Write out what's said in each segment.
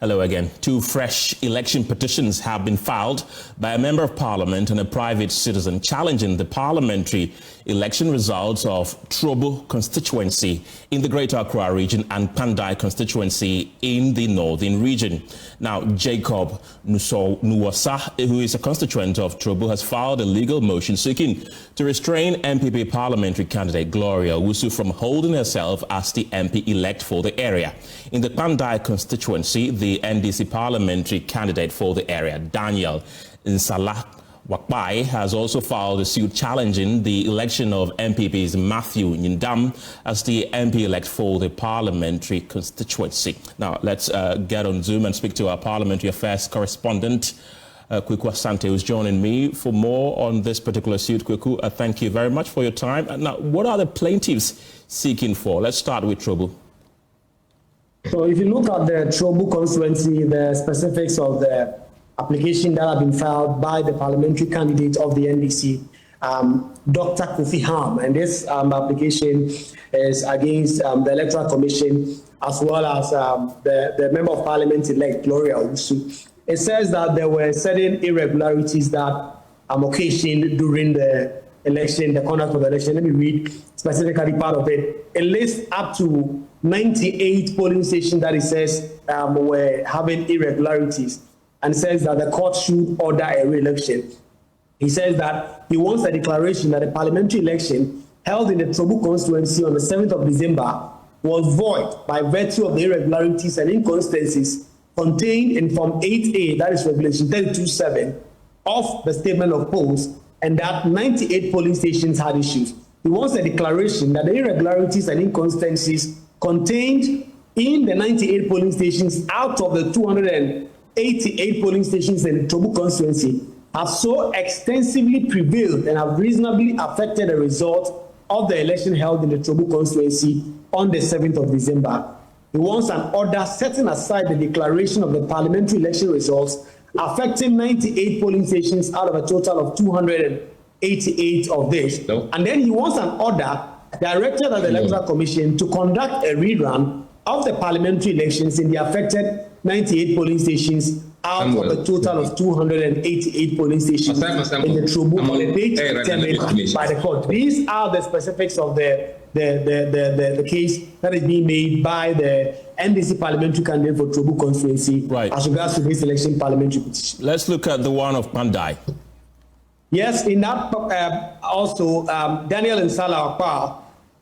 Hello again. Two fresh election petitions have been filed by a member of parliament and a private citizen challenging the parliamentary election results of Trobu constituency in the Greater Accra region and Kpandai constituency in the northern region. Now, Jacob Nuwasa, who is a constituent of Trobu, has filed a legal motion seeking to restrain MPP parliamentary candidate Gloria Owusu from holding herself as the MP-elect for the area. In the Kpandai constituency, the NDC parliamentary candidate for the area, Daniel Nsala Wakpai, has also filed a suit challenging the election of MPPs Matthew Nyindam as the MP-elect for the parliamentary constituency. Now, let's get on Zoom and speak to our parliamentary affairs correspondent, Kweku Asante, who's joining me for more on this particular suit. Kweku, thank you very much for your time. Now, what are the plaintiffs seeking for? Let's start with Trobu. So if you look at the Trobu constituency, the specifics of the application that have been filed by the parliamentary candidate of the NDC, Dr. Kofi Ham, and this application is against the Electoral Commission as well as the Member of Parliament-elect Gloria Owusu. It says that there were certain irregularities that occasioned during the election, the conduct of the election. Let me read specifically part of it. It lists up to 98 polling stations that it says were having irregularities, and says that the court should order a re-election. He says that he wants a declaration that the parliamentary election held in the Trobu constituency on the 7th of December was void by virtue of the irregularities and inconsistencies contained in Form 8A, that is Regulation 32.7, of the Statement of Polls, and that 98 polling stations had issues. He wants a declaration that the irregularities and inconsistencies contained in the 98 polling stations out of the 288 polling stations in the Trobu constituency have so extensively prevailed and have reasonably affected the result of the election held in the Trobu constituency on the 7th of December. He wants an order setting aside the declaration of the parliamentary election results affecting 98 polling stations out of a total of 288 of this. No. And then he wants an order directed at the Electoral Commission to conduct a rerun of the parliamentary elections in the affected 98 polling stations out of a total of 288 polling stations in the Trobu on the date determined by the court. These are the specifics of the case that is being made by the NDC parliamentary candidate for Trobu constituency as regards to this election parliamentary petition. Let's look at the one of Kpandai. Yes, in that also Daniel Nsala Wakpai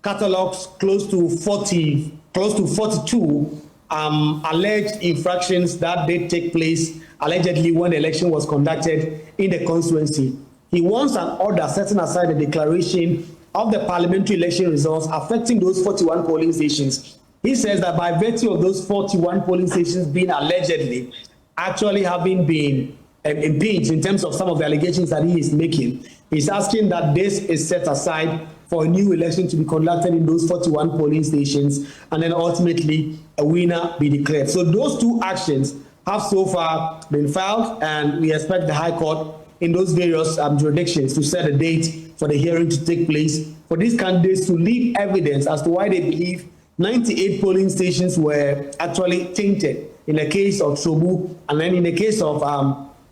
catalogs close to 42 alleged infractions that did take place allegedly when the election was conducted in the constituency. He wants an order setting aside the declaration of the parliamentary election results affecting those 41 polling stations. He says that by virtue of those 41 polling stations being allegedly actually having been impeached in terms of some of the allegations that he is making, he's asking that this is set aside for a new election to be conducted in those 41 polling stations, and then ultimately a winner be declared. So those two actions have so far been filed, and we expect the High Court in those various jurisdictions to set a date for the hearing to take place for these candidates to leave evidence as to why they believe 98 polling stations were actually tainted in the case of Trobu, and then in the case of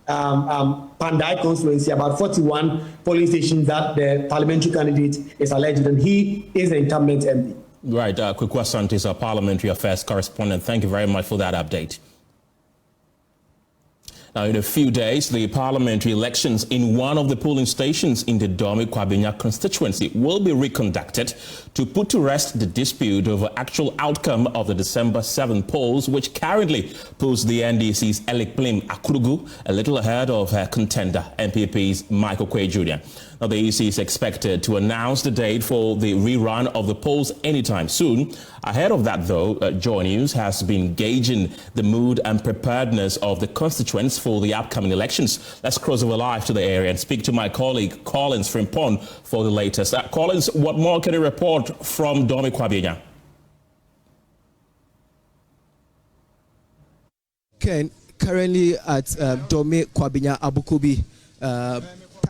Kpandai constituency, about 41 polling stations that the parliamentary candidate is alleged, and he is the incumbent MP. Right, Kweku Asante is our parliamentary affairs correspondent. Thank you very much for that update. Now, in a few days, the parliamentary elections in one of the polling stations in the Kwabenya constituency will be reconducted to put to rest the dispute over actual outcome of the December 7 polls, which currently puts the NDC's Elikplim Akurugu a little ahead of her contender, MPP's Michael Quay Jr. Now, the EC is expected to announce the date for the rerun of the polls anytime soon. Ahead of that, though, Joy News has been gauging the mood and preparedness of the constituents for the upcoming elections. Let's cross over live to the area and speak to my colleague Collins Frimpong for the latest. Collins, what more can you report from Kwabenya? Ken, currently at Kwabenya Abukubi,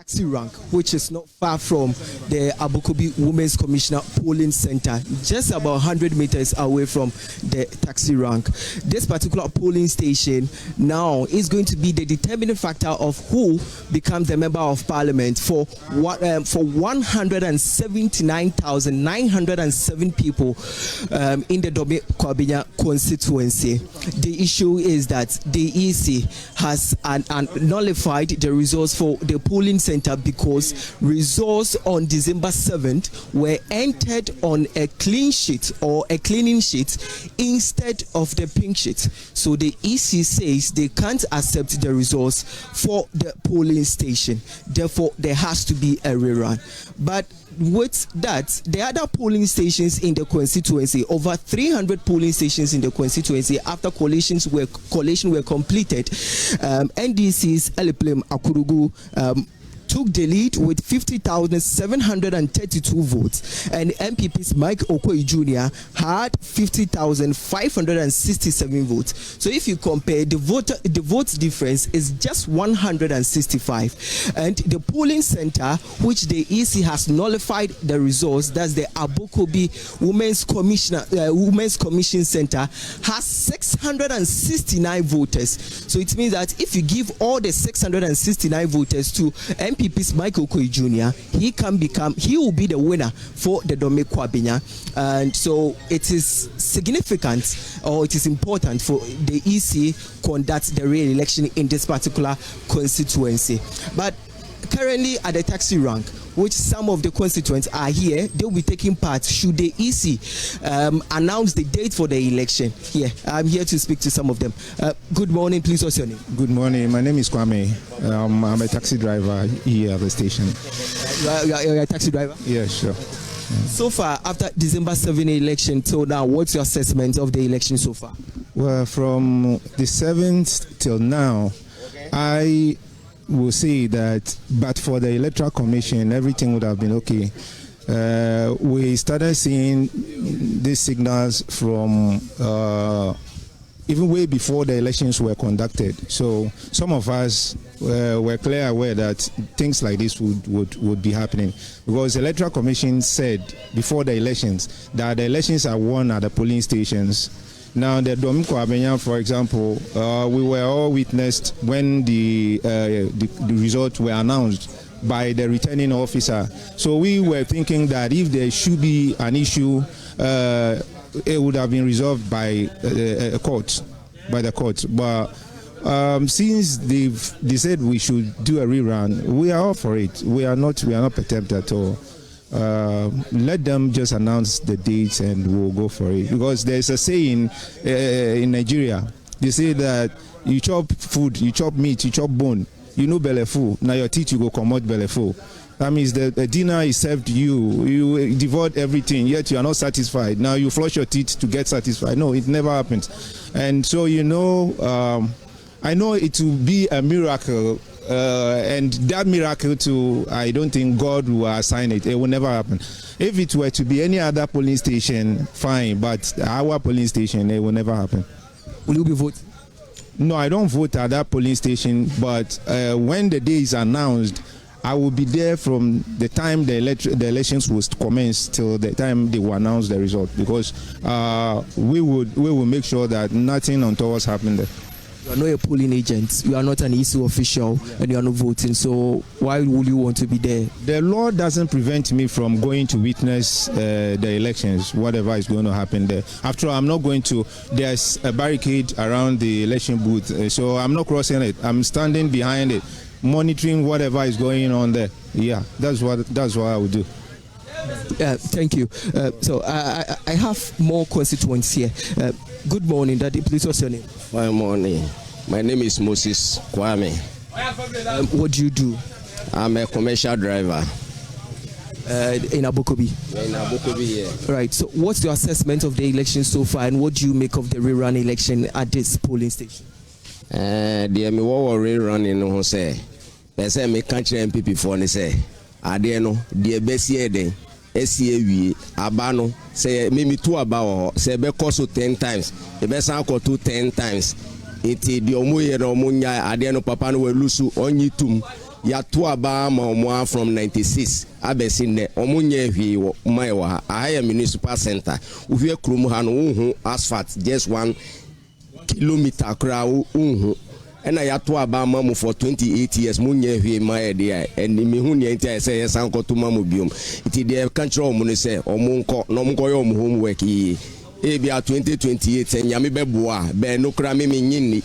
taxi rank, which is not far from the Abokobi Women's Commissioner polling center, just about 100 meters away from the taxi rank. This particular polling station now is going to be the determining factor of who becomes the member of parliament for 179,907 people in the Dome Kwabenya constituency. The issue is that the EC has nullified the results for the polling center because results on December 7th were entered on a clean sheet or a cleaning sheet instead of the pink sheet. So the EC says they can't accept the results for the polling station. Therefore, there has to be a rerun. But with that, the other polling stations in the constituency, over 300 polling stations in the constituency, after collation were completed, NDC's Eliplem Akurugu took the lead with 50,732 votes, and MPP's Mike Okoye Jr. had 50,567 votes. So if you compare the vote difference is just 165, and the polling center, which the EC has nullified the results, that's the Abokobi Women's Commission Center, has 669 voters. So it means that if you give all the 669 voters to MPP's Michael Okoye Jr., he will be the winner for the Dome Kwabenya. And so it is significant, or it is important for the EC conduct the real election in this particular constituency. But currently at the taxi rank, which some of the constituents are here, they will be taking part should the EC announce the date for the election. Here, I'm here to speak to some of them. Good morning, please, what's your name? Good morning, my name is Kwame. I'm a taxi driver here at the station. You're a taxi driver? Yeah, sure. So far, after December 7 election till now, what's your assessment of the election so far? Well, from the 7th till now, I will say that, but for the Electoral Commission, everything would have been okay. We started seeing these signals from even way before the elections were conducted. So some of us were clearly aware that things like this would be happening, because the Electoral Commission said before the elections that the elections are won at the polling stations. Now, the Dome Kwabenya, for example, we were all witnessed when the results were announced by the returning officer. So we were thinking that if there should be an issue, it would have been resolved by the court. But since they said we should do a rerun, we are all for it. We are not perturbed at all. Let them just announce the dates and we'll go for it, because there's a saying in Nigeria. They say that you chop food, you chop meat, you chop bone, you know belly full, now your teeth you go come out belly full. That means the dinner is served you devote everything, yet you are not satisfied. Now you flush your teeth to get satisfied. No, it never happens. And so I know it will be a miracle, and that miracle too, I don't think God will assign it. It will never happen. If it were to be any other polling station, fine, but our polling station, it will never happen. Will you be voting? No, I don't vote at that polling station, but when the day is announced, I will be there from the time the elections will commence till the time they will announce the result, because we will make sure that nothing untoward happens there. You are not a polling agent, you are not an EC official, and you are not voting, so why would you want to be there? The law doesn't prevent me from going to witness the elections, whatever is going to happen there. After all, I'm not going to, there's a barricade around the election booth, so I'm not crossing it. I'm standing behind it, monitoring whatever is going on there. Yeah, that's what I would do. Thank you. So I have more constituents here. Good morning, Daddy. Please, what's your name? Good morning. My name is Moses Kwame. What do you do? I'm a commercial driver. In Abokobi? In Abokobi, yeah. Right. So what's your assessment of the election so far, and what do you make of the rerun election at this polling station? The me what rerun in who say. They say me country MPP for ne say. Ade no the best year then. SCAV abano say maybe 2 about say be cost 10 times the best anko 10 times it the omo ye no munya ade no papa no welusu onyi tum ya to aba ma omo from 96 abesi ne omo nya hwi wo mai wa ha ahaya municipal center uhwe krum ha no uhu asphalt just 1 kilometer kra uhu ena ya to aba ma mu for 28 years mu nya hwi mai de eni me hu ne ntia say yes anko to ma mu biom iti de country omo ne say omo nko no nko yo omo homework yi e bia 2028 nyame beboa be no kra me nyini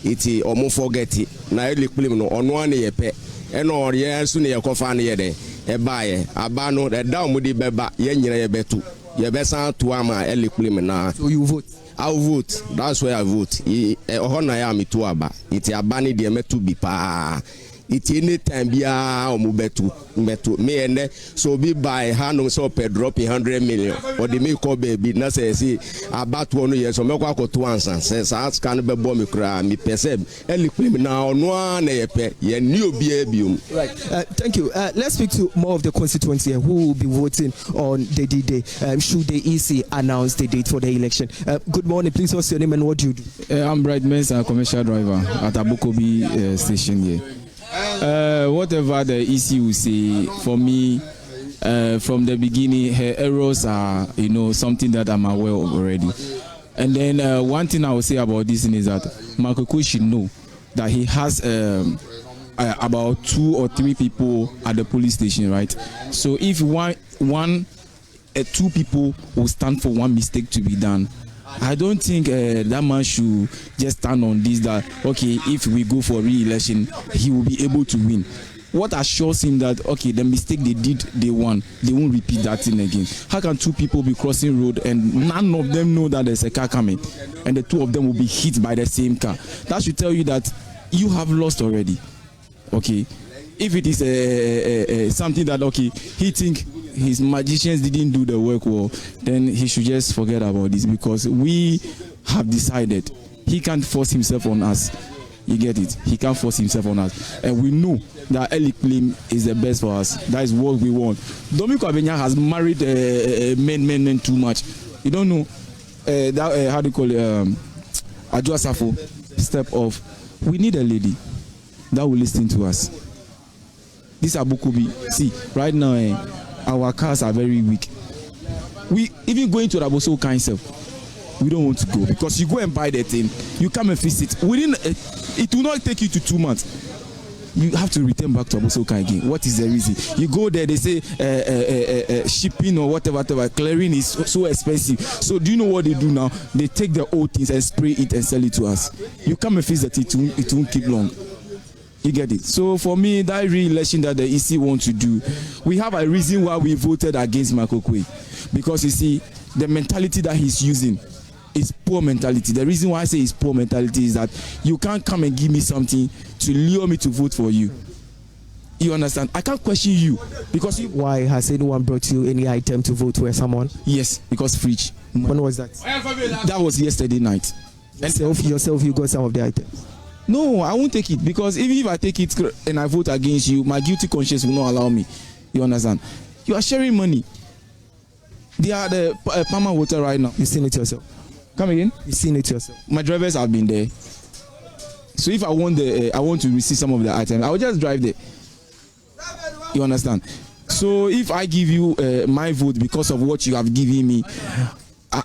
iti omo forget na ele kplim no ono ane yepe eno ye su ne yekofa ne yede e baaye aba no the down mudi beba ye nyina ye betu ye besan to ama ele kplim na. So you vote? I vote. That's why I vote. Ohona ya mi to aba iti aba ne de metu bi pa iti any time bia omo betu me ene so be buy hand so per drop 100 million or the me call baby na say about one year so me kwa ko to ansan say ask can be bo me kra me perceive eli claim na ono na ye pe ye ni obi abium. Right. Thank you. Let's speak to more of the constituents here who will be voting on the D-Day. Should the EC announce the date for the election? Good morning. Please, what's your name and what do you do? I'm Bright Mens, a commercial driver at Abukobi station here. Whatever the EC will say, for me, from the beginning, her errors are, something that I'm aware of already. And then one thing I will say about this is that Makoko should know that he has about 2 or 3 people at the police station, right? So if two people will stand for one mistake to be done, I don't think that man should just stand on this that, okay, if we go for re-election, he will be able to win. What assures him that, okay, the mistake they did, they won, they won't repeat that thing again? How can 2 people be crossing road and none of them know that there's a car coming and the 2 of them will be hit by the same car? That should tell you that you have lost already, okay? If it is something that, okay, he think his magicians didn't do the work well, then he should just forget about this, because we have decided he can't force himself on us. You get it? He can't force himself on us. And we know that early claim is the best for us. That is what we want. Kwabenya has married men too much. You don't know that, how do you call it? Ajua Safo, step off. We need a lady that will listen to us. This Abukubi. See, right now, our cars are very weak. We even going to Raboso Council, we don't want to go, because you go and buy that thing, you come and fix it. Within it will not take you to 2 months. You have to return back to Abosoka again. What is the reason? You go there, they say shipping or whatever, clearing is so expensive. So do you know what they do now? They take the old things and spray it and sell it to us. You come and fix that, it won't keep long. You get it? So for me, that re-election that the EC wants to do, we have a reason why we voted against Makokwe. Because you see, the mentality that he's using is poor mentality. The reason why I say it's poor mentality is that you can't come and give me something to lure me to vote for you. You understand? I can't question you, because why has anyone brought you any item to vote for someone? Yes, because fridge. When was that? That was yesterday night. Yourself, you got some of the items? No, I won't take it, because even if I take it and I vote against you, my guilty conscience will not allow me. You understand? You are sharing money. They are the Palmer water right now. You've seen it yourself. Come again? You've seen it yourself. My drivers have been there. So if I want to receive some of the items, I will just drive there. You understand? So if I give you my vote because of what you have given me,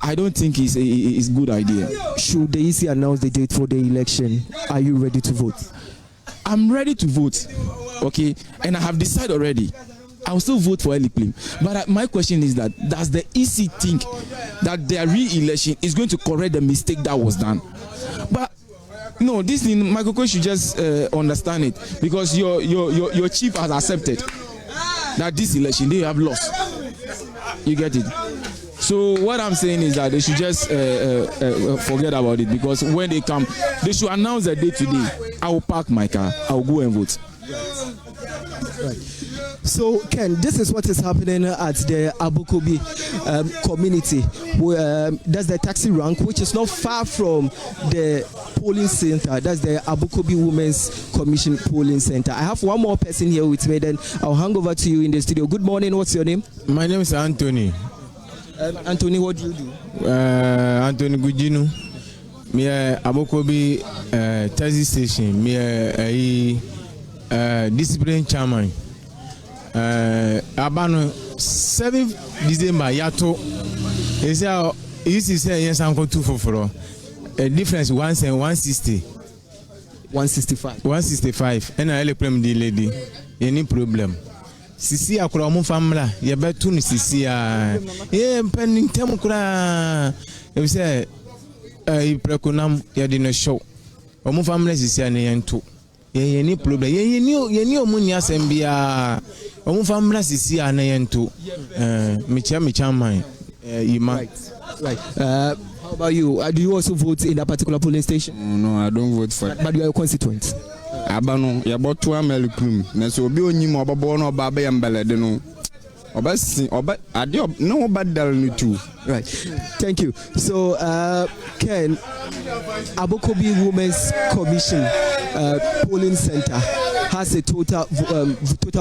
I don't think it's a good idea. Should the EC announce the date for the election, are you ready to vote? I'm ready to vote, okay? And I have decided already. I will still vote for Eli Plim. But my question is that, does the EC think that their re-election is going to correct the mistake that was done? But no, this thing, Michael Kwe should just understand it, because your chief has accepted that this election they have lost. You get it? So what I'm saying is that they should just forget about it, because when they come, they should announce the date today. I will park my car, I will go and vote. Right. So Ken, this is what is happening at the Abukobi community. That's the taxi rank, which is not far from the polling center. That's the Abukobi Women's Commission polling center. I have one more person here with me, then I'll hand over to you in the studio. Good morning, what's your name? My name is Anthony. Anthony, what do you do? Anthony Gujinu. Me Abukobi taxi station. Me discipline chairman. Abano 7 December yato. Is how easy say yes uncle 2 for a difference 160. 165. 165. And I problem the lady. Any problem? Sisi akura mu famla ye betu ni sisi a pending tem kura e say prekonam ye di no show omu famla sisi a ne yento ye ni problem ye ni omu ni asem bia omu famla sisi a ne yento mecha man ima right. How about you? Do you also vote in that particular polling station? No, I don't vote for it. But you are a constituent. Abano ya botu amelkum na so obi onyim obabo no oba be yambelede no obasi oba ade no obadal no too. Right. Thank you. So Ken, Abokobi Women's Commission polling center has a total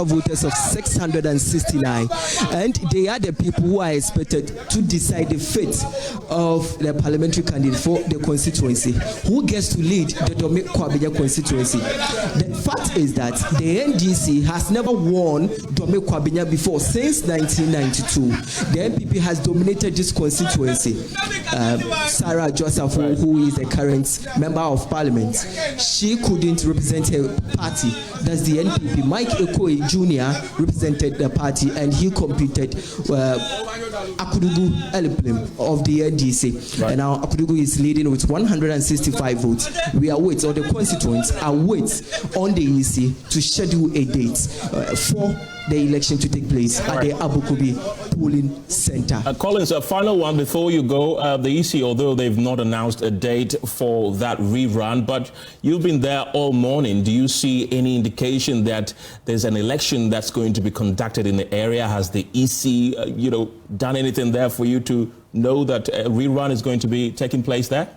voters of 669, and they are the people who are expected to decide the fate of the parliamentary candidate for the constituency, who gets to lead the Kwabenya constituency. The fact is that the NDC has never won Kwabenya before since 1992. The NPP has dominated this constituency. Sarah Joseph, who is the current member of parliament, she couldn't represent her party. That's the NPP. Mike Ekoe Jr. represented the party, and he competed Akudugu Eleplim of the NDC. Right. And now Akudugu is leading with 165 votes. We await, or the constituents await on the EC to schedule a date for the election to take place at the Abokobi polling center. Collins, a final one before you go. The EC, although they've not announced a date for that rerun, but you've been there all morning. Do you see any indication that there's an election that's going to be conducted in the area? Has the EC, done anything there for you to know that a rerun is going to be taking place there?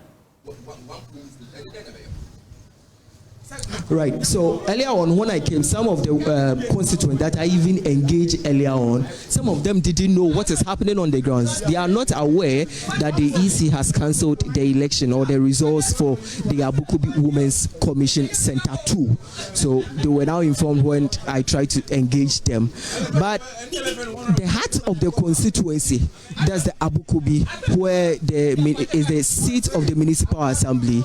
Right. So earlier on, when I came, some of the constituents that I even engaged earlier on, some of them didn't know what is happening on the grounds. They are not aware that the EC has cancelled the election or the results for the Abokobi Women's Commission Center 2. So they were now informed when I tried to engage them. But the heart of the constituency, that's the Abokobi, where is the seat of the municipal assembly.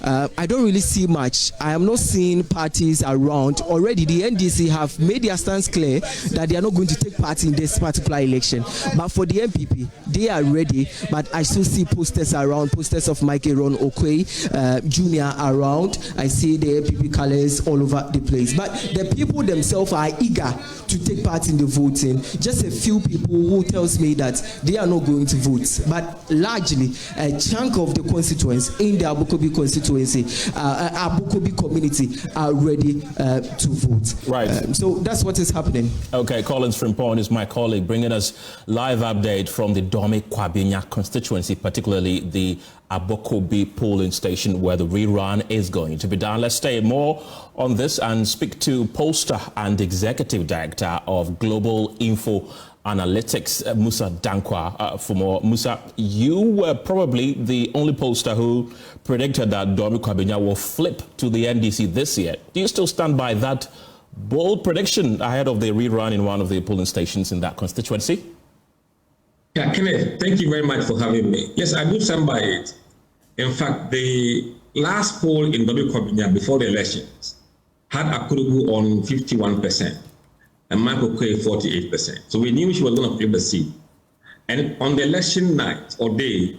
I don't really see much. I am not seeing parties around. Already the NDC have made their stance clear that they are not going to take part in this particular election. But for the MPP, they are ready. But I still see posters around, posters of Mike Aaron Okwe Jr. around. I see the MPP colors all over the place. But the people themselves are eager to take part in the voting. Just a few people who tells me that they are not going to vote. But largely, a chunk of the constituents in the Abokobi constituency, Abokobi community, are ready to vote. Right. So that's what is happening. Okay, Collins Frimpong is my colleague, bringing us live update from the Kwabenya constituency, particularly the Abokobi polling station where the rerun is going to be done. Let's stay more on this and speak to pollster and executive director of Global Info Analytics, Musa Dankwa, for more. Musa, you were probably the only pollster who predicted that Kwabenya will flip to the NDC this year. Do you still stand by that bold prediction ahead of the rerun in one of the polling stations in that constituency? Yeah, Kenneth, thank you very much for having me. Yes, I do stand by it. In fact, the last poll in Kwabenya before the elections had Akurugu on 51%. And Michael Kwe 48%. So we knew she was going to flip the seat. And on the election night or day,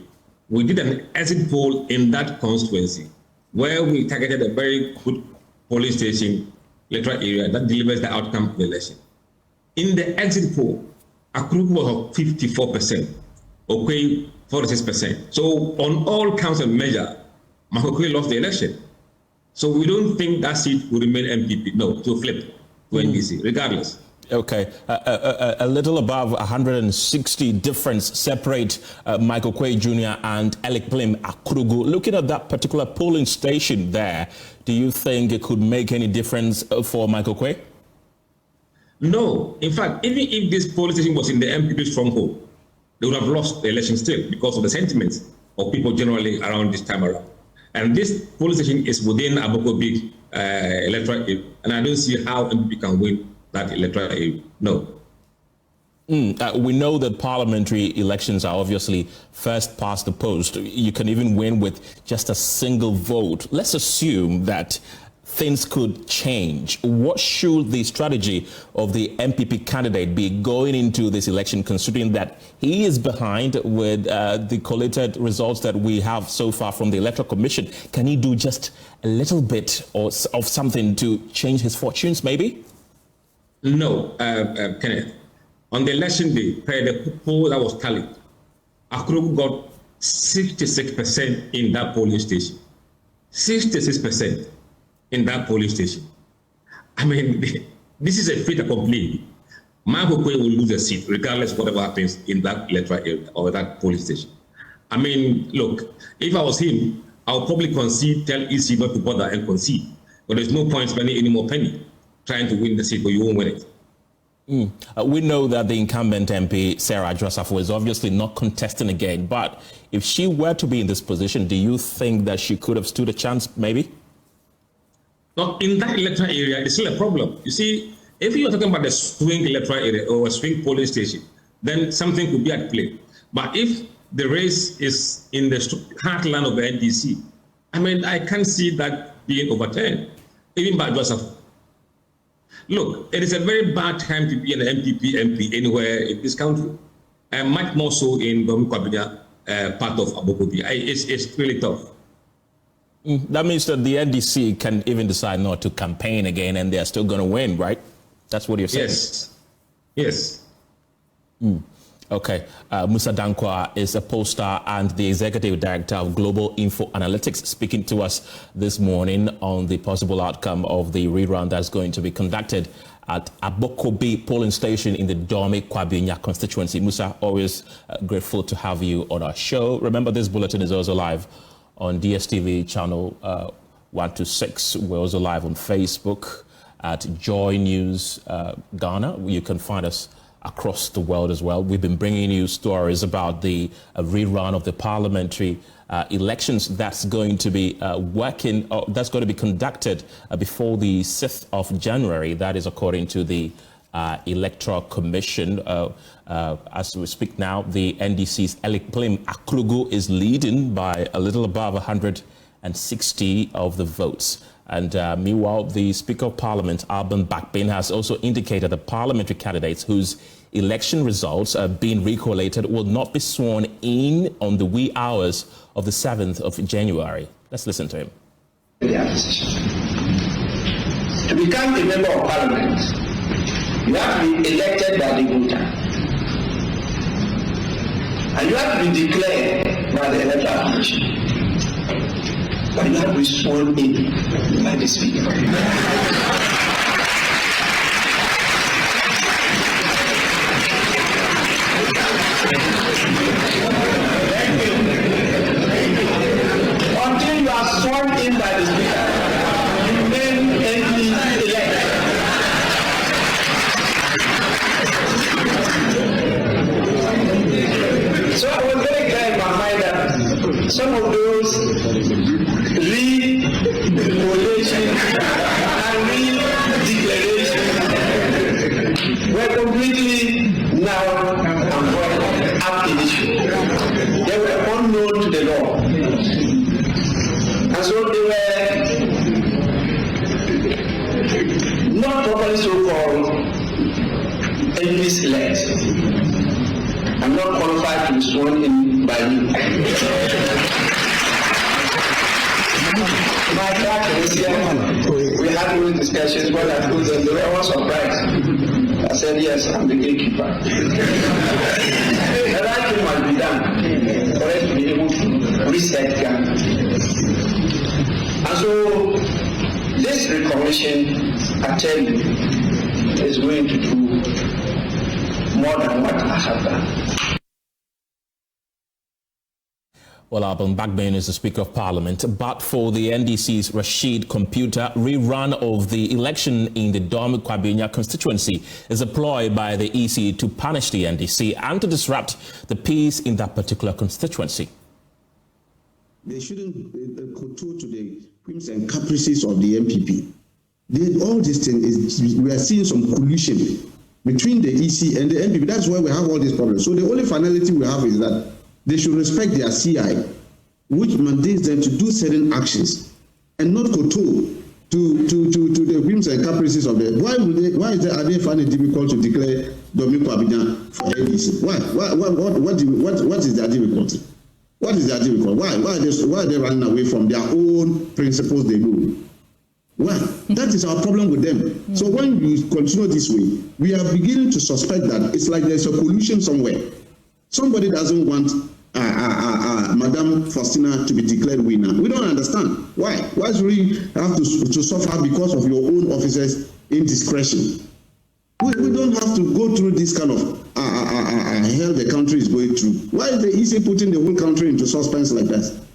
we did an exit poll in that constituency where we targeted a very good polling station, electoral area that delivers the outcome of the election. In the exit poll, Akurugu was of 54%, Okwe 46%. So on all counts and measure, Michael Kwe lost the election. So we don't think that seat will remain MPP. No, to flip to NDC, regardless. Okay, a little above 160 difference separate Michael Kwe Jr. and Alec Plim Akurugu. Looking at that particular polling station there, do you think it could make any difference for Michael Kwe? No. In fact, even if this polling station was in the MPP stronghold, they would have lost the election still because of the sentiments of people generally around this time around. And this polling station is within Abokobi electoral area, and I don't see how MPP can win that electoral area. No. We know that parliamentary elections are obviously first past the post. You can even win with just a single vote. Let's assume that things could change. What should the strategy of the MPP candidate be going into this election, considering that he is behind with the collated results that we have so far from the Electoral Commission? Can he do just a little bit of something to change his fortunes, maybe? No, Kenneth. On the election day, per the poll that was tallied, Akurugu got 66% in that polling station. 66% in that polling station. I mean, this is a fait accompli. Marco will lose a seat, regardless of whatever happens in that electoral area or that polling station. I mean, look, if I was him, I would probably concede, tell EC not to bother and concede. But there's no point spending any more penny trying to win the seat, but you won't win it. We know that the incumbent MP, Sarah Adwoa-Safo, is obviously not contesting again. But if she were to be in this position, do you think that she could have stood a chance, maybe? Now, in that electoral area, it's still a problem. You see, if you're talking about the swing electoral area or a swing polling station, then something could be at play. But if the race is in the heartland of the NDC, I mean, I can't see that being overturned, even by Adwoa-Safo. Look, it is a very bad time to be an MPP MP anywhere in this country, and much more so in Kwabenya, part of Abokobi. It's really tough. That means that the NDC can even decide not to campaign again, and they're still going to win, right? That's what you're saying. Yes. Yes. Okay. Musa Dankwa is a pollster and the executive director of Global Info Analytics, speaking to us this morning on the possible outcome of the rerun that's going to be conducted at Abokobi polling station in the Dome Kwabenya constituency. Musa, always grateful to have you on our show. Remember, this bulletin is also live on DSTV channel 126. We're also live on Facebook at Joy News Ghana. You can find us across the world as well. We've been bringing you stories about the rerun of the parliamentary elections that's going to be that's going to be conducted before the 6th of January. That is according to the Electoral Commission. As we speak now, the NDC's Elik Plim Akurugu is leading by a little above 160 of the votes. And meanwhile, the Speaker of Parliament, Alban Bakbin, has also indicated that parliamentary candidates whose election results are being recollated will not be sworn in on the wee hours of the 7th of January. Let's listen to him. To become a member of Parliament, you have to be elected by the voter. And you have to be declared by the Electoral Commission. But you have to be sworn in by the Speaker. Until you are sworn in by the Speaker, you remain elect. So I was very clear in my mind that some of those re-declaration and re-declaration were completely now and void ab initio. They were unknown to the law. And so they were not properly so-called MPs elect. I'm not qualified to be sworn in by you. My dad was here. We had those discussions when I told them they were all surprised. I said, yes, I'm the gatekeeper. The right thing must be done for us to be able to reset Ghana. And so this recognition, I tell you, is going to do more than what I have done. Well, Alban Bakbin is the Speaker of Parliament, but for the NDC's Rashid Computer, rerun of the election in the Dome Kwabenya constituency is a ploy by the EC to punish the NDC and to disrupt the peace in that particular constituency. They shouldn't kowtow to the whims and caprices of the MPP. All these things we are seeing some collusion between the EC and the MPP. That's why we have all these problems. So the only finality we have is that they should respect their CI, which mandates them to do certain actions and not kowtow to the whims and caprices of the. Are they finding it difficult to declare Kwabenya for NDC? What is their difficulty? What is their difficulty? Why are they running away from their own principles they know? Why? That is our problem with them. So when we continue this way, we are beginning to suspect that it's like there's a collusion somewhere. Somebody doesn't want Madame Faustina to be declared winner. We don't understand. Why? Why should we have to suffer because of your own officers' indiscretion? We don't have to go through this kind of hell the country is going through. Why is the EC putting the whole country into suspense like that?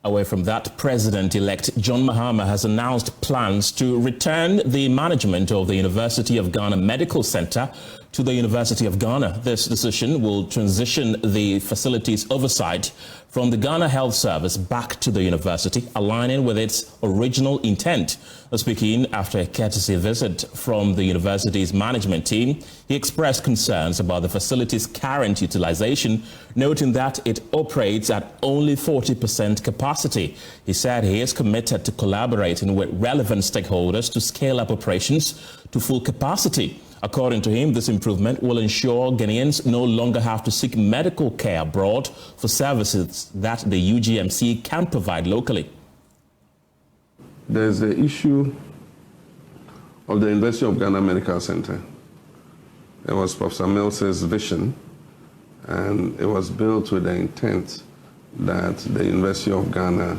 Away from that, President-elect John Mahama has announced plans to return the management of the University of Ghana Medical Center to the University of Ghana. This decision will transition the facility's oversight from the Ghana Health Service back to the university, aligning with its original intent. Speaking after a courtesy visit from the university's management team, he expressed concerns about the facility's current utilization, noting that it operates at only 40% capacity. He said he is committed to collaborating with relevant stakeholders to scale up operations to full capacity. According to him, this improvement will ensure Ghanaians no longer have to seek medical care abroad for services that the UGMC can provide locally. There's the issue of the University of Ghana Medical Center. It was Professor Mills's vision, and it was built with the intent that the University of Ghana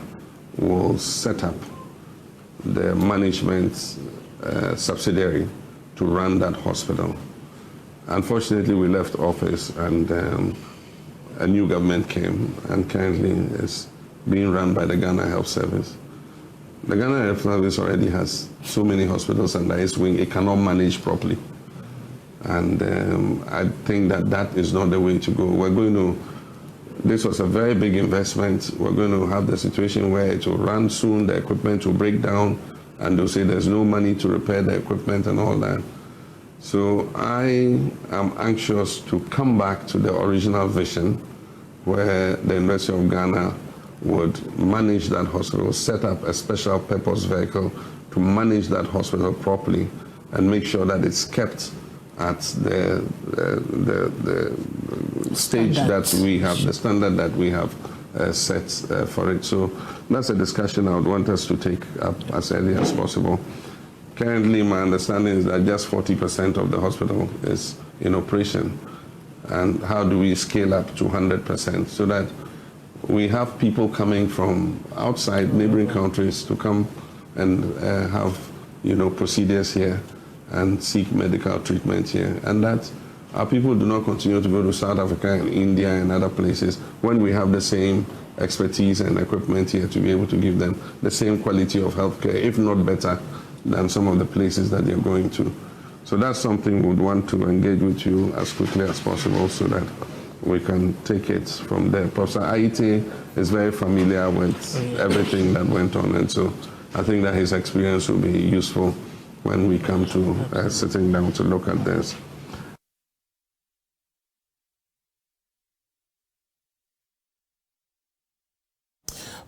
will set up the management subsidiary to run that hospital. Unfortunately, we left office and a new government came, and currently is being run by the Ghana Health Service. The Ghana Health Service already has so many hospitals under its wing, it cannot manage properly. And I think that is not the way to go. This was a very big investment. We're going to have the situation where it will run soon, the equipment will break down, and they'll say there's no money to repair the equipment and all that. So I am anxious to come back to the original vision where the University of Ghana would manage that hospital, set up a special purpose vehicle to manage that hospital properly and make sure that it's kept at the stage that we have, the standard that we have set for it. So that's a discussion I would want us to take up as early as possible. Currently, my understanding is that just 40% of the hospital is in operation. And how do we scale up to 100% so that we have people coming from outside neighboring countries to come and have, procedures here and seek medical treatment here, and that our people do not continue to go to South Africa and India and other places when we have the same expertise and equipment here to be able to give them the same quality of healthcare, if not better, than some of the places that they're going to. So that's something we would want to engage with you as quickly as possible so that we can take it from there. Professor Aite is very familiar with everything that went on, and so I think that his experience will be useful when we come to sitting down to look at this.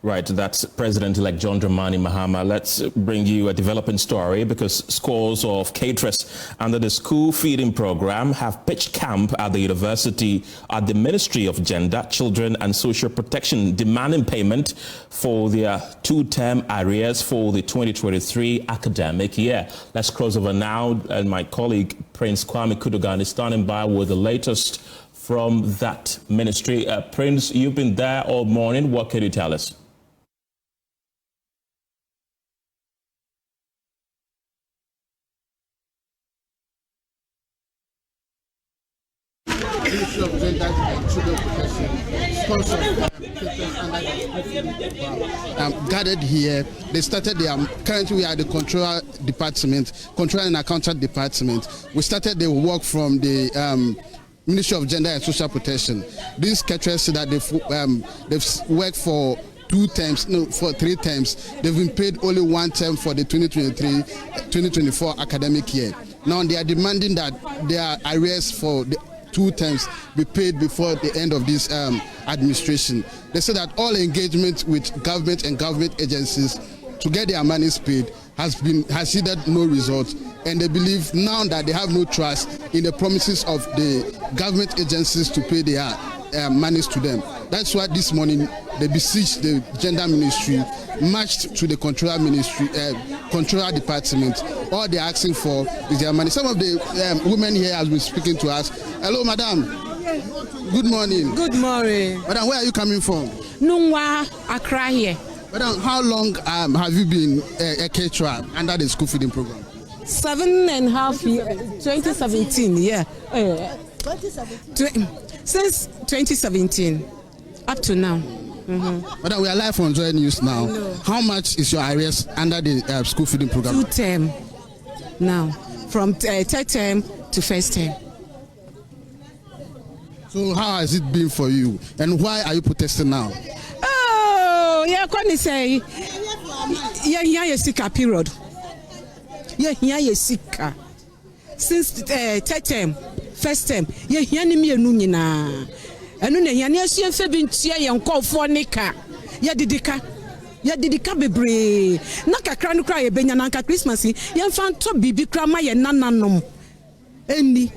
Right, that's President-elect John Dramani Mahama. Let's bring you a developing story because scores of caterers under the school feeding program have pitched camp at the university, at the Ministry of Gender, Children and Social Protection, demanding payment for their two-term arrears for the 2023 academic year. Let's cross over now, and my colleague Prince Kwame Kudugan is standing by with the latest from that ministry. Prince, you've been there all morning. What can you tell us? Ministry of Gender and Children Protection, sponsored gathered here. They started currently we are the Control and Accountant Department. We started the work from the Ministry of Gender and Social Protection. These Caterers say that they've worked for 3 terms. They've been paid only 1 term for the 2023-2024 academic year. Now they are demanding that their arrears for the 2 terms be paid before the end of this administration. They say that all engagement with government and government agencies to get their monies paid has yielded no result, and they believe now that they have no trust in the promises of the government agencies to pay their monies to them. That's why this morning they besieged the Gender Ministry, marched to the Controller Ministry, Controller Department. All they're asking for is their money. Some of the women here have been speaking to us. Hello, madam. Good morning. Good morning. Madam, where are you coming from? Nungwa, Accra here. Madam, how long have you been a caterer under the school feeding program? 7.5 years. 2017, yeah. 2017. Since 2017 up to now. Madam, we are live on Joy News now. How much is your arrears under the school feeding program? 2 term now, from 3rd term to 1st term. So how has it been for you, and why are you protesting now? Oh, yeah, can say, yeah, sika period. Yeah, sika. Since 3rd term, 1st term, yeah, ni me enu nyina. Enu na ya na asu enfe bi ntia ye nkofo nika. Ya didika bebre. Na kakra no kra ye benya na nka Christmas ye mfa nto bibi kra ma ye nananom. Eni.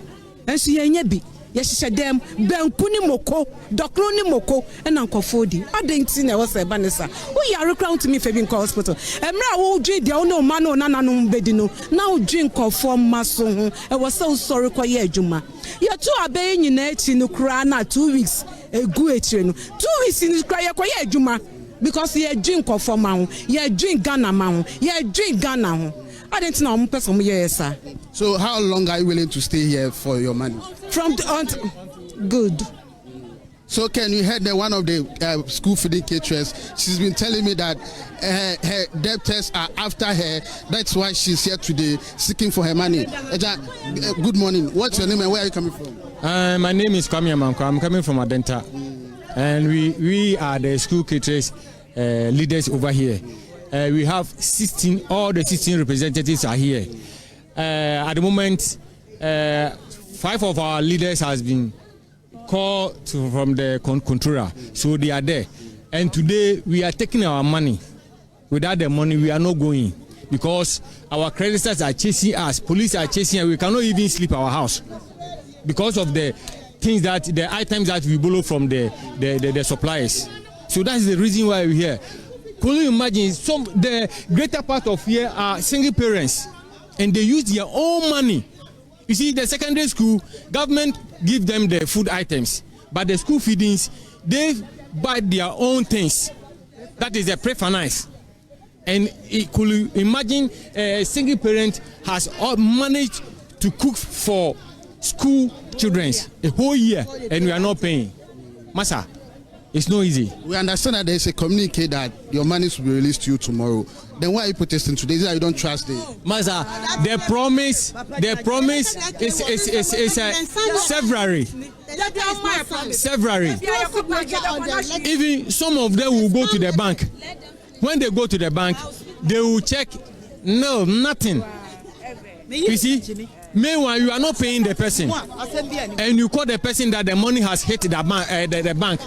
Ensu ye nya bi. Ye hihye dem banku ni moko, dokro ni moko na nkofo di. Adenti na wo se ba ne sa. Wo yare kra ntumi fe bi nka hospital. Emra wo dwi dia wo no ma no nananom bedi no. Na wo dwi nkofo maso ho. E wo se usori kwa ye adwuma. Ye to abe nyina echi no kra na 2 weeks egu etire no 2 weeks ni kra ye kwa ye adwuma because ye drink nkofo ma ho ye drink Ghana ma ho ye drink Ghana ho. I didn't know I'm person yes sir. So how long are you willing to stay here for your money? From good. So can you hear that one of the school feeding caterers? She's been telling me that her debtors are after her. That's why she's here today seeking for her money. Good morning. What's your name and where are you coming from? My name is Kwabenya. I'm coming from Adenta, and we are the school caterers leaders over here. We have 16. All the 16 representatives are here. At the moment, 5 of our leaders has been called from the controller, so they are there. And today we are taking our money. Without the money, we are not going because our creditors are chasing us. Police are chasing us. We cannot even sleep our house because of the items that we borrow from the suppliers. So that's the reason why we're here. Can you imagine? The greater part of here are single parents, and they use their own money. You see, the secondary school government give them the food items, but the school feedings they buy their own things. That is the prefinance. And could you imagine a single parent has managed to cook for school children a whole year, and we are not paying. Masa, it's not easy. We understand that there is a communique that your money will be released to you tomorrow. Then why are you protesting today? Is it that you don't trust it? Masa, the promise is February. Even some of them will go to the bank. When they go to the bank, they will check. No, nothing. You see? Meanwhile, you are not paying the person, and you call the person that the money has hit the bank.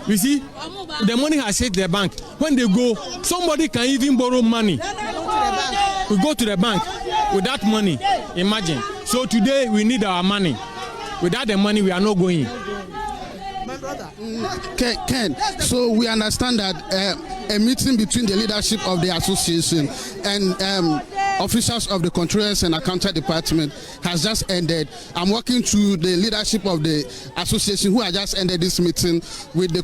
You see, the money has hit the bank. When they go, somebody can even borrow money. We go to the bank with that money. Imagine. So today we need our money. Without the money, we are not going. Ken, so we understand that a meeting between the leadership of the association and officials of the Controllers and Accountant Department has just ended. I'm working to the leadership of the association who has just ended this meeting with the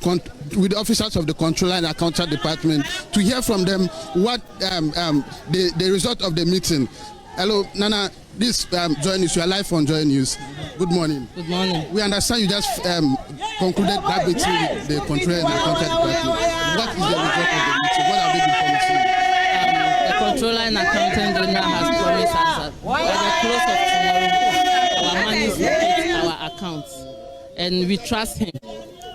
officials of the Controller and Accountant Department to hear from them what the result of the meeting. Hello, Nana. This Joy News, you are live on Joy News. Good morning. Good morning. We understand you just concluded that meeting with the Controller and Accountant Department. What is the result of the meeting? What have they been promising? The Controller and Accountant General has promised us that by the close of tomorrow, our money will hit our account, and we trust him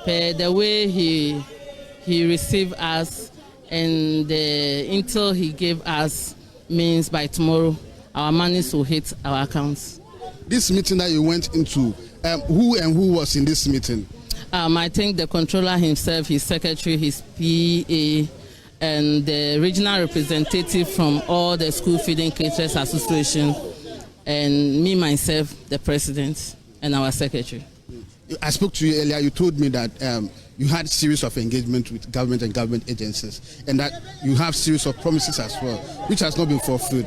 per the way he received us, and the intel he gave us means by tomorrow our monies will hit our accounts. This meeting that you went into, who was in this meeting? I think the controller himself, his secretary, his PA, and the regional representative from all the school feeding caterers association, and me myself, the president, and our secretary. I spoke to you earlier. You told me that you had a series of engagement with government and government agencies, and that you have a series of promises as well, which has not been fulfilled.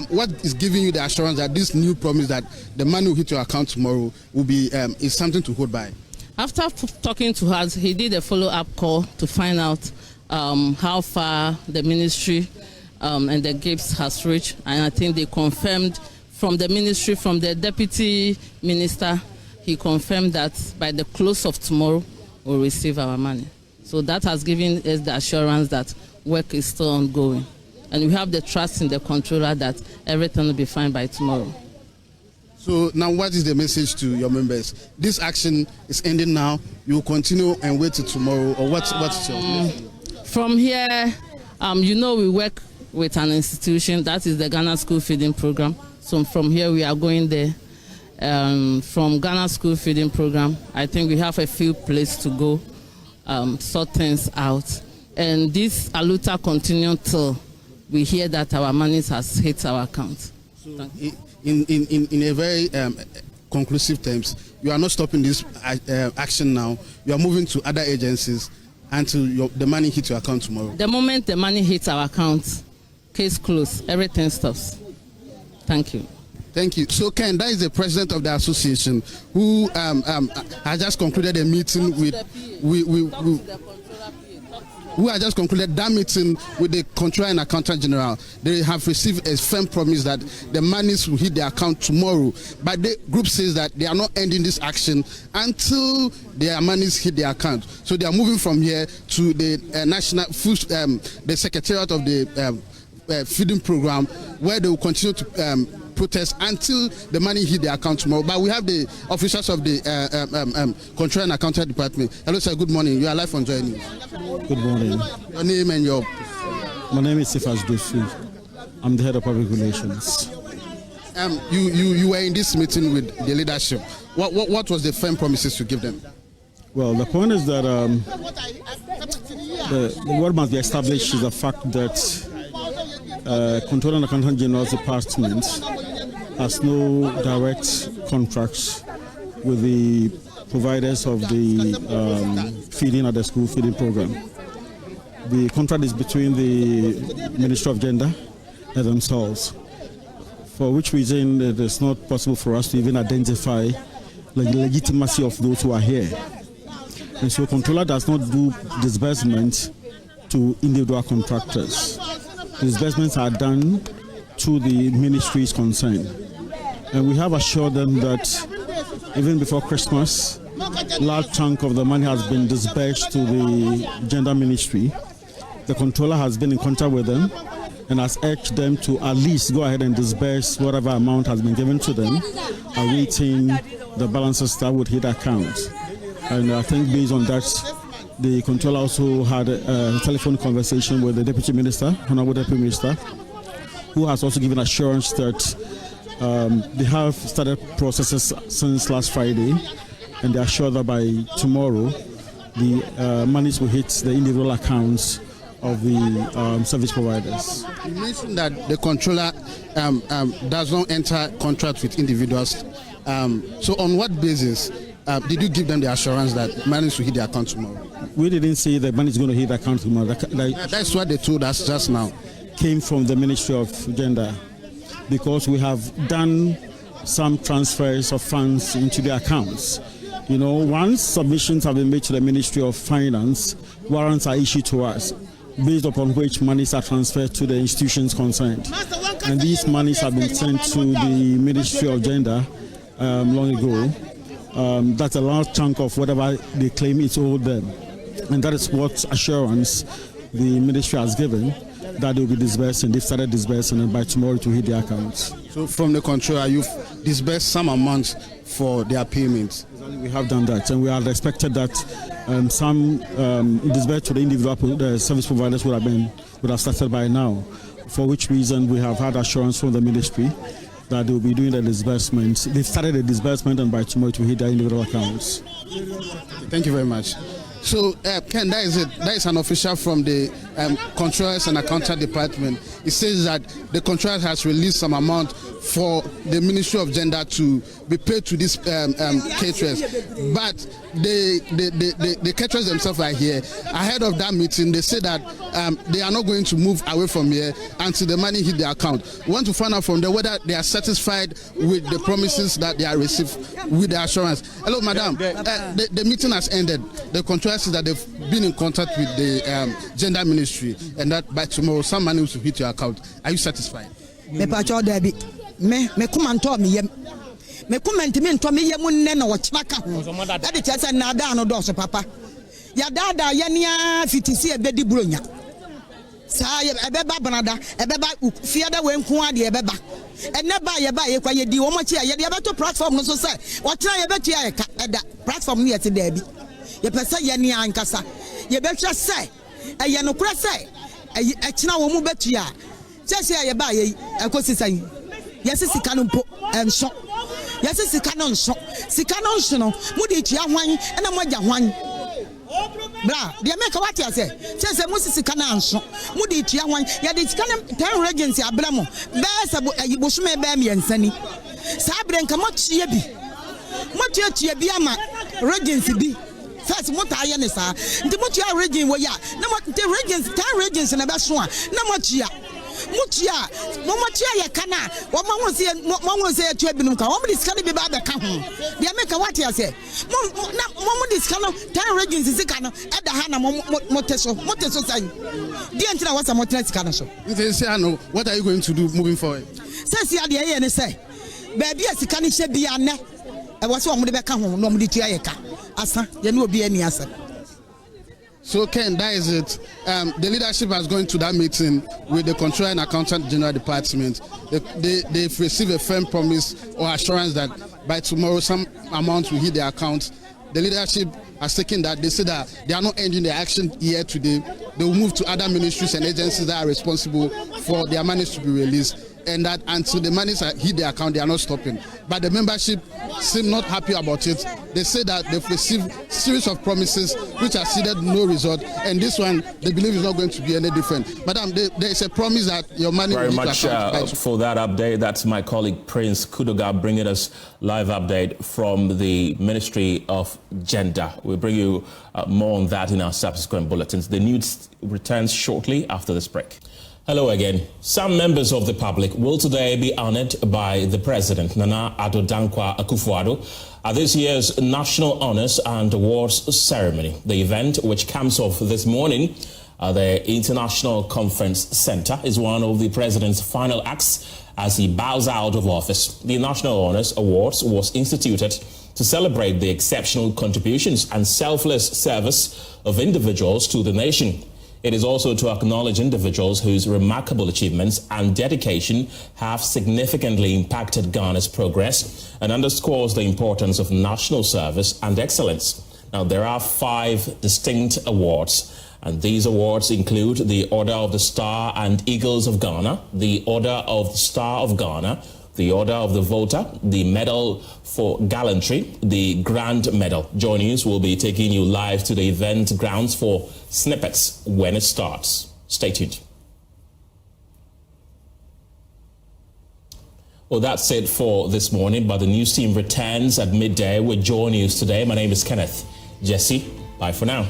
What is giving you the assurance that this new promise that the money will hit your account tomorrow will be is something to hold by? After talking to us, he did a follow-up call to find out how far the ministry and the GIBS has reached, and I think they confirmed from the ministry, from the deputy minister, he confirmed that by the close of tomorrow we'll receive our money. So that has given us the assurance that work is still ongoing, and we have the trust in the controller that everything will be fine by tomorrow. So now what is the message to your members? This action is ending now. You will continue and wait till tomorrow, or what's your message? From here, we work with an institution, that is the Ghana School Feeding Program. So from here we are going there. From Ghana School Feeding Program, I think we have a few places to go, sort things out. And this aluta continue till we hear that our money has hit our account. So in a very conclusive terms, you are not stopping this action now. You are moving to other agencies until the money hits your account tomorrow. The moment the money hits our account, case closed, everything stops. Thank you. Thank you. So Ken, that is the president of the association who has just concluded a meeting who has just concluded that meeting with the Controller and Accountant General. They have received a firm promise that the monies will hit their account tomorrow. But the group says that they are not ending this action until their monies hit their account. So they are moving from here to the National Food, the Secretariat of the Feeding Program, where they will continue to protest until the money hit their account tomorrow. But we have the officers of the Control and Accounting Department. Hello, sir. Good morning. You are live on Joy News. Good morning. Your name and your... My name is Sifas Dosu. I'm the head of public relations. You were in this meeting with the leadership. What was the firm promises you give them? Well, the point is that what must be established is the fact that Controller and Accountant General's Department has no direct contracts with the providers of the feeding at the school feeding program. The contract is between the Ministry of Gender and themselves, for which reason it is not possible for us to even identify the legitimacy of those who are here. And so Controller does not do disbursement to individual contractors. Disbursements are done to the ministries concerned. And we have assured them that even before Christmas, a large chunk of the money has been disbursed to the gender ministry. The controller has been in contact with them and has urged them to at least go ahead and disburse whatever amount has been given to them, awaiting the balances that would hit accounts. And I think based on that, the controller also had a telephone conversation with the Deputy Minister, Honorable Deputy Minister, who has also given assurance that they have started processes since last Friday, and they are sure that by tomorrow the monies will hit the individual accounts of the service providers. You mentioned that the controller does not enter contract with individuals. So on what basis did you give them the assurance that money will hit their account tomorrow? We didn't say that money is going to hit the account tomorrow. That's what they told us just now. Came from the Ministry of Gender, because we have done some transfers of funds into the accounts. You know, once submissions have been made to the Ministry of Finance, warrants are issued to us, based upon which monies are transferred to the institutions concerned. And these monies have been sent to the Ministry of Gender long ago. That's a large chunk of whatever they claim is owed them. And that is what assurance the ministry has given, that they will be disbursing. They've started disbursing, and by tomorrow to hit their accounts. So from the controller, you've disbursed some amount for their payments. We have done that, and we had expected that some disbursement to the individual service providers would have started by now. For which reason we have had assurance from the ministry that they will be doing the disbursement. They've started the disbursement, and by tomorrow it will hit their individual accounts. Thank you very much. So, Ken, that is it. That is an official from the Controllers and Accountant Department. It says that the Controller has released some amount for the Ministry of Gender to be paid to these caterers. But the caterers themselves are here. Ahead of that meeting, they say that they are not going to move away from here until the money hit their account. We want to find out from them whether they are satisfied with the promises that they are received with the assurance. Hello, madam. The meeting has ended. The Controller says that they've been in contact with the Gender Ministry and that by tomorrow some money will hit your account. Are you satisfied? Me kumanto mi yem. Me kumenti mi nto mi yemu nne na wachaka ho. That is just na da no do so papa. Ya dada ya nia fitisi ebedi buronya. Sa ebeba banada, ebeba fiada we nko ade ebeba. Enne ba ye kwa ye di wo mo chi ye de beto platform no so say. Wotena ye betu ya ka eda platform no ye te da bi. Ye pese ye nia ankasa. Ye behwe say eye no kura say ekina wo mu betu ya. Just say ye ba ye ekosisan. Yes, sika no mpo enso. Yes, sika no nso no mudi tua hwan na moja hwan. Bra, de make what you say. Say mo sika na nso. Mudi tua hwan. Ya de sika na ten regency abramo. Be se bosume be me nsani. Sa abre nka mo tua bi. Mo tua bi ama regency bi. First mo ta ye ne sa. Nti mo tua regency wo ya. Na mo te regency ten regency na be so a. Na mo tua mutia momotia ye kana wo mo se atu ebinum ka wo mo diska ne be ba be ka ho de make what you say mo diska no tan regency sika no e da ha na mo teso sai de entina wasa mo tena sika no so say no. What are you going to do moving forward? Say ade ye ne say ba bia sika ne hye bia ne e wo se wo mo de be ka ho no mo di tua ye ka asa ye ne obi ani asa. So Ken, that is it. The leadership has gone to that meeting with the Controller and Accountant General Department. They've received a firm promise or assurance that by tomorrow some amount will hit their account. The leadership has taken that. They say that they are not ending their action here today. They will move to other ministries and agencies that are responsible for their monies to be released. And that until the monies hit their account, they are not stopping. But the membership seem not happy about it. They say that they've received series of promises which have yielded no result, and this one they believe is not going to be any different. Madam, there is a promise that your money very will much for that update. That's my colleague Prince Kudoga bringing us live update from the Ministry of Gender. We'll bring you more on that in our subsequent bulletins. The news returns shortly after this break. Hello again. Some members of the public will today be honored by the President, Nana Addo Dankwa Akufo-Addo, at this year's National Honors and Awards Ceremony. The event, which comes off this morning at the International Conference Center, is one of the President's final acts as he bows out of office. The National Honors Awards was instituted to celebrate the exceptional contributions and selfless service of individuals to the nation. It is also to acknowledge individuals whose remarkable achievements and dedication have significantly impacted Ghana's progress and underscores the importance of national service and excellence. Now, there are 5 distinct awards, and these awards include the Order of the Star and Eagles of Ghana, the Order of the Star of Ghana, the Order of the Voter, the Medal for Gallantry, the Grand Medal. Joy News will be taking you live to the event grounds for snippets when it starts. Stay tuned. Well, that's it for this morning, but the news team returns at midday with Joy News today. My name is Kenneth Jesse. Bye for now.